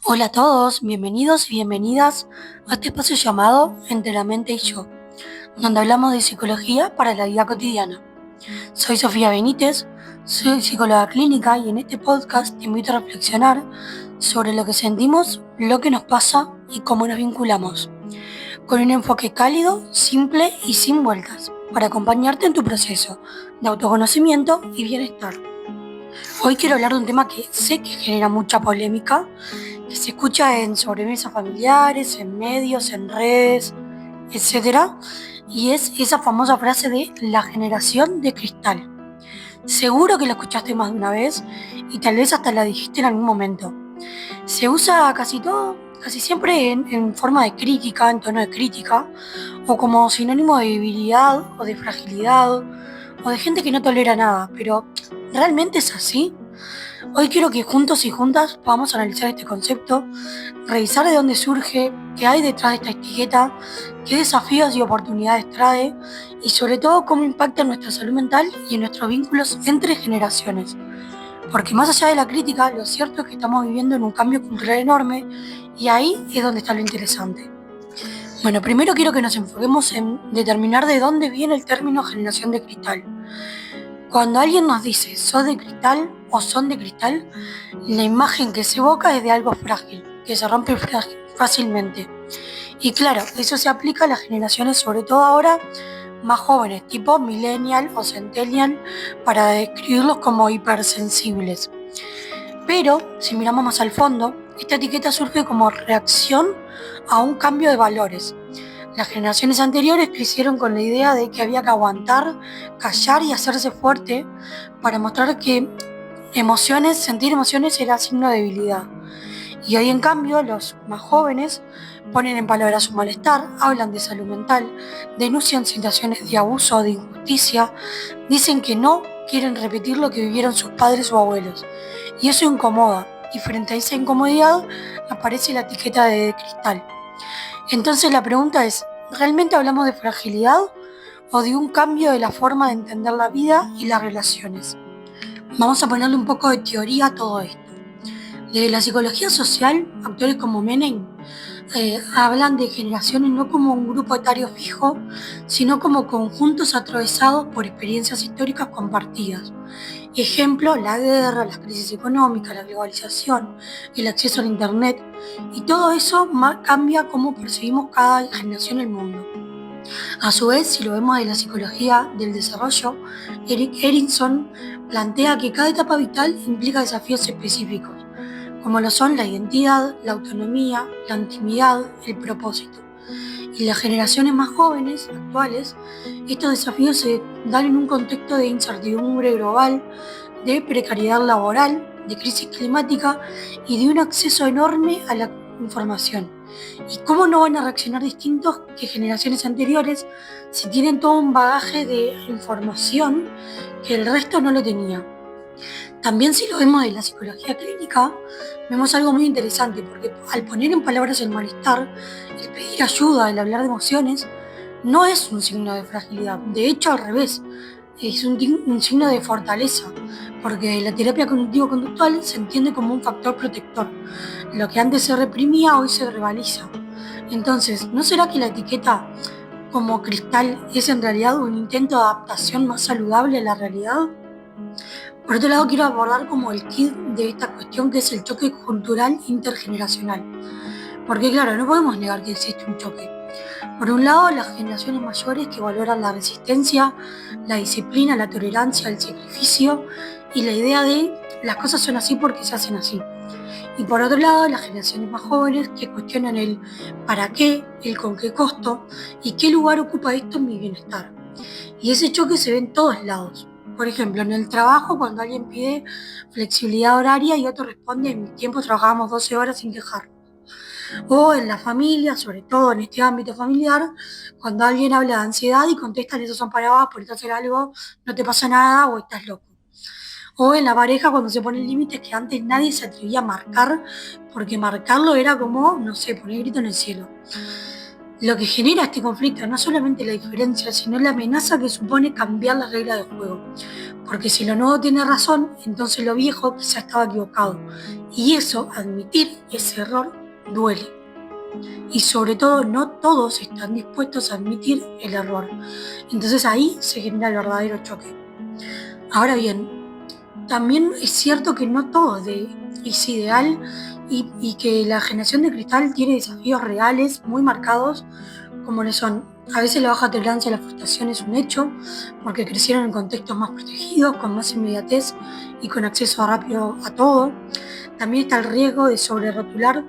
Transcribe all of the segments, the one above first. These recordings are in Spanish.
Hola a todos, bienvenidos y bienvenidas a este espacio llamado Entre la mente y yo, donde hablamos de psicología para la vida cotidiana. Soy Sofía Benítez, soy psicóloga clínica y en este podcast te invito a reflexionar sobre lo que sentimos, lo que nos pasa y cómo nos vinculamos, con un enfoque cálido, simple y sin vueltas, para acompañarte en tu proceso de autoconocimiento y bienestar. Hoy quiero hablar de un tema que sé que genera mucha polémica, que se escucha en sobremesas familiares, en medios, en redes, etcétera, y es esa famosa frase de la generación de cristal. Seguro que la escuchaste más de una vez y tal vez hasta la dijiste en algún momento. Se usa casi siempre en forma de crítica, en tono de crítica, o como sinónimo de debilidad o de fragilidad, o de gente que no tolera nada, pero ¿realmente es así? Hoy quiero que juntos y juntas podamos analizar este concepto, revisar de dónde surge, qué hay detrás de esta etiqueta, qué desafíos y oportunidades trae y sobre todo cómo impacta en nuestra salud mental y en nuestros vínculos entre generaciones. Porque más allá de la crítica, lo cierto es que estamos viviendo en un cambio cultural enorme y ahí es donde está lo interesante. Bueno, primero quiero que nos enfoquemos en determinar de dónde viene el término generación de cristal. Cuando alguien nos dice sos de cristal o son de cristal, la imagen que se evoca es de algo frágil, que se rompe fácilmente. Y claro, eso se aplica a las generaciones, sobre todo ahora, más jóvenes, tipo millennial o centennial, para describirlos como hipersensibles. Pero, si miramos más al fondo, esta etiqueta surge como reacción a un cambio de valores. Las generaciones anteriores crecieron con la idea de que había que aguantar, callar y hacerse fuerte para mostrar que sentir emociones era signo de debilidad. Y hoy en cambio los más jóvenes ponen en palabras su malestar, hablan de salud mental, denuncian situaciones de abuso o de injusticia, dicen que no quieren repetir lo que vivieron sus padres o abuelos. Y eso incomoda, y frente a esa incomodidad aparece la etiqueta de cristal. Entonces la pregunta es, ¿realmente hablamos de fragilidad o de un cambio de la forma de entender la vida y las relaciones? Vamos a ponerle un poco de teoría a todo esto. Desde la psicología social, autores como Menem hablan de generaciones no como un grupo etario fijo, sino como conjuntos atravesados por experiencias históricas compartidas. Ejemplo, la guerra, las crisis económicas, la globalización, el acceso al Internet, y todo eso cambia cómo percibimos cada generación el mundo. A su vez, si lo vemos de la psicología del desarrollo, Eric Erickson plantea que cada etapa vital implica desafíos específicos, como lo son la identidad, la autonomía, la intimidad, el propósito. Y las generaciones más jóvenes, actuales, estos desafíos se dan en un contexto de incertidumbre global, de precariedad laboral, de crisis climática y de un acceso enorme a la información. ¿Y cómo no van a reaccionar distintos que generaciones anteriores si tienen todo un bagaje de información que el resto no lo tenía? También si lo vemos de la psicología clínica, vemos algo muy interesante, porque al poner en palabras el malestar, el pedir ayuda, el hablar de emociones, no es un signo de fragilidad. De hecho, al revés, es un signo de fortaleza, porque la terapia cognitivo-conductual se entiende como un factor protector. Lo que antes se reprimía, hoy se verbaliza. Entonces, ¿no será que la etiqueta como cristal es en realidad un intento de adaptación más saludable a la realidad? Por otro lado, quiero abordar como el kit de esta cuestión, que es el choque cultural intergeneracional. Porque claro, no podemos negar que existe un choque. Por un lado, las generaciones mayores que valoran la resistencia, la disciplina, la tolerancia, el sacrificio y la idea de las cosas son así porque se hacen así. Y por otro lado, las generaciones más jóvenes que cuestionan el para qué, el con qué costo y qué lugar ocupa esto en mi bienestar. Y ese choque se ve en todos lados. Por ejemplo, en el trabajo, cuando alguien pide flexibilidad horaria y otro responde, en mi tiempo trabajábamos 12 horas sin quejar. O en la familia, sobre todo en este ámbito familiar, cuando alguien habla de ansiedad y contestan, esos son para vos, por hacer algo, no te pasa nada o estás loco. O en la pareja, cuando se ponen límites que antes nadie se atrevía a marcar, porque marcarlo era como, no sé, poner grito en el cielo. Lo que genera este conflicto no solamente la diferencia, sino la amenaza que supone cambiar las reglas del juego. Porque si lo nuevo tiene razón, entonces lo viejo quizá estaba equivocado. Y eso, admitir ese error, duele. Y sobre todo, no todos están dispuestos a admitir el error. Entonces ahí se genera el verdadero choque. Ahora bien, también es cierto que no todo es ideal y que la generación de cristal tiene desafíos reales muy marcados, como lo son. A veces la baja tolerancia a la frustración es un hecho, porque crecieron en contextos más protegidos, con más inmediatez y con acceso rápido a todo. También está el riesgo de sobrerotular,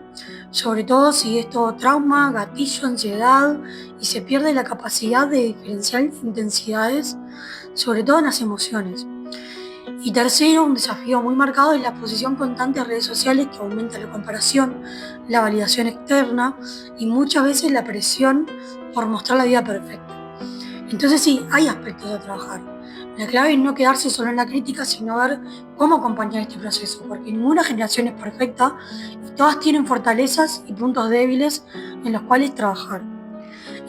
sobre todo si es todo trauma, gatillo, ansiedad, y se pierde la capacidad de diferenciar intensidades, sobre todo en las emociones. Y tercero, un desafío muy marcado es la exposición constante a redes sociales que aumenta la comparación, la validación externa y muchas veces la presión por mostrar la vida perfecta. Entonces sí, hay aspectos a trabajar. La clave es no quedarse solo en la crítica, sino ver cómo acompañar este proceso, porque ninguna generación es perfecta y todas tienen fortalezas y puntos débiles en los cuales trabajar.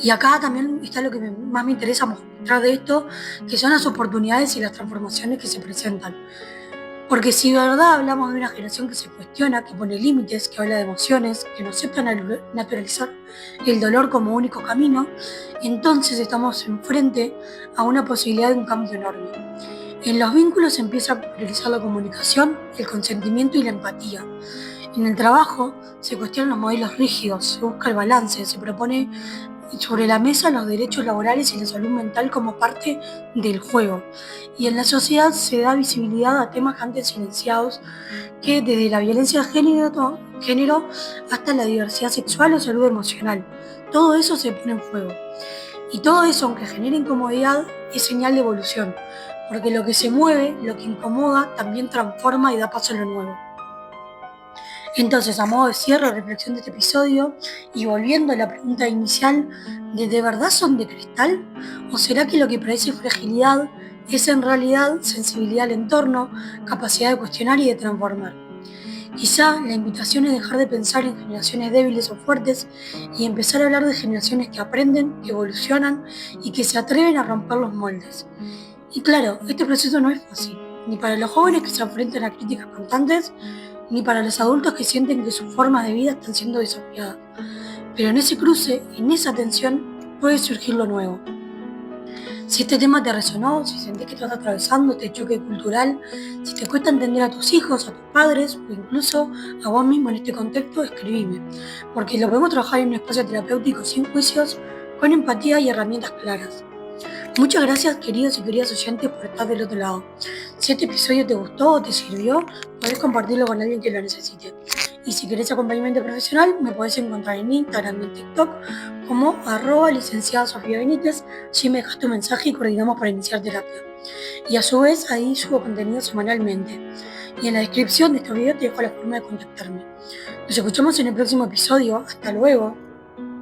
Y acá también está lo que más me interesa mostrar de esto, que son las oportunidades y las transformaciones que se presentan. Porque si de verdad hablamos de una generación que se cuestiona, que pone límites, que habla de emociones, que no acepta naturalizar el dolor como único camino, entonces estamos enfrente a una posibilidad de un cambio enorme. En los vínculos se empieza a priorizar la comunicación, el consentimiento y la empatía. En el trabajo se cuestionan los modelos rígidos, se busca el balance, se propone sobre la mesa los derechos laborales y la salud mental como parte del juego. Y en la sociedad se da visibilidad a temas antes silenciados, que desde la violencia de género hasta la diversidad sexual o salud emocional. Todo eso se pone en juego. Y todo eso, aunque genere incomodidad, es señal de evolución, porque lo que se mueve, lo que incomoda, también transforma y da paso a lo nuevo. Entonces, a modo de cierre o reflexión de este episodio, y volviendo a la pregunta inicial, ¿de verdad son de cristal? ¿O será que lo que parece fragilidad es en realidad sensibilidad al entorno, capacidad de cuestionar y de transformar? Quizá la invitación es dejar de pensar en generaciones débiles o fuertes y empezar a hablar de generaciones que aprenden, que evolucionan y que se atreven a romper los moldes. Y claro, este proceso no es fácil, ni para los jóvenes que se enfrentan a críticas constantes, ni para los adultos que sienten que sus formas de vida están siendo desafiadas. Pero en ese cruce, en esa tensión, puede surgir lo nuevo. Si este tema te resonó, si sentís que estás atravesando este choque cultural, si te cuesta entender a tus hijos, a tus padres o incluso a vos mismo en este contexto, escribime, porque lo podemos trabajar en un espacio terapéutico sin juicios, con empatía y herramientas claras. Muchas gracias, queridos y queridas oyentes, por estar del otro lado. Si este episodio te gustó o te sirvió, podés compartirlo con alguien que lo necesite. Y si querés acompañamiento profesional, me podés encontrar en Instagram y en TikTok como @licenciada Sofía Benítez. Si me dejas tu mensaje y coordinamos para iniciar terapia. Y a su vez, ahí subo contenido semanalmente. Y en la descripción de este video te dejo la forma de contactarme. Nos escuchamos en el próximo episodio. Hasta luego.